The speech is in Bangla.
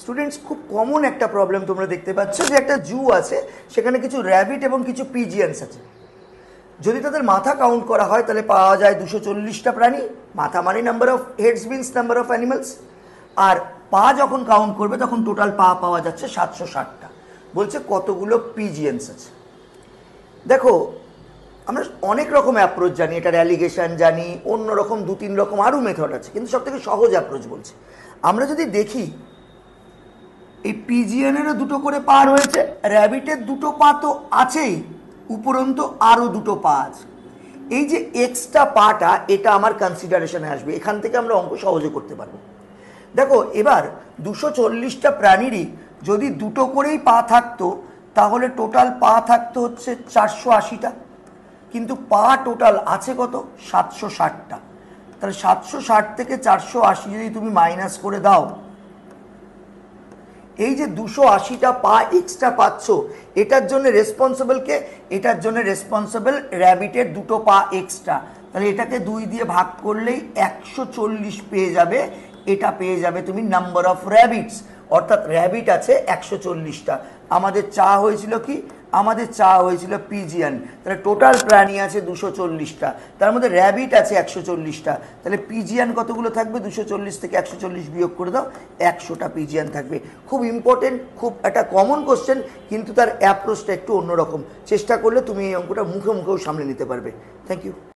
স্টুডেন্টস খুব কমন একটা প্রবলেম তোমরা দেখতে পাচ্ছ যে একটা জু আছে, সেখানে কিছু র্যাবিট এবং কিছু পিজিয়ান্স আছে। যদি তাদের মাথা কাউন্ট করা হয় তাহলে পাওয়া যায় 240টা প্রাণী। মাথা মানে number of heads means number of animals. আর পা যখন কাউন্ট করবে তখন টোটাল পা পাওয়া যাচ্ছে 760টা। বলছে কতগুলো পিজিয়ান্স আছে। দেখো, আমরা অনেক রকম অ্যাপ্রোচ জানি, এটার অ্যালিগেশন জানি, অন্য রকম 2-3 রকম আরও মেথড আছে, কিন্তু সব থেকে সহজ অ্যাপ্রোচ বলছে। আমরা যদি দেখি এই পিজিয়ানেরও দুটো করে পা রয়েছে, র্যাবিটের দুটো পা তো আছেই, উপরন্তু আরও দুটো পা আছে। এই যে এক্সট্রা পাটা, এটা আমার কনসিডারেশনে আসবে, এখান থেকে আমরা অঙ্ক সহজে করতে পারবো। দেখো, এবার 240টা প্রাণীরই যদি দুটো করেই পা থাকতো তাহলে টোটাল পা থাকতো হচ্ছে 480টা, কিন্তু পা টোটাল আছে কত? 760টা। তাহলে 760 থেকে 480 যদি তুমি মাইনাস করে দাও, এই যে 280টা পা এক্সট্রা পাচ্ছ, এটার জন্য রেসপন্সিবল কে? এটার জন্য রেসপন্সিবল র্যাবিটের দুটো পা এক্সট্রা। তাহলে এটাকে 2 দিয়ে ভাগ করলেই 140 পেয়ে যাবে। এটা পেয়ে যাবে তুমি নাম্বার অফ র্যাবিটস, অর্থাৎ র্যাবিট আছে 140টা। আমাদের চা হয়েছিল কি? আমাদের চা হয়েছিল পিজিয়ান। তাহলে টোটাল প্রাণী আছে 240টা, তার মধ্যে র্যাবিট আছে 140টা। তাহলে পিজিয়ান কতগুলো থাকবে? 240 থেকে 140 বিয়োগ করে দাও, 100টা পিজিয়ান থাকবে। খুব ইম্পর্টেন্ট, খুব একটা কমন কোশ্চেন, কিন্তু তার অ্যাপ্রোচটা একটু অন্যরকম। চেষ্টা করলে তুমি এই অঙ্কটা মুখে মুখেও সামলে নিতে পারবে। Thank you.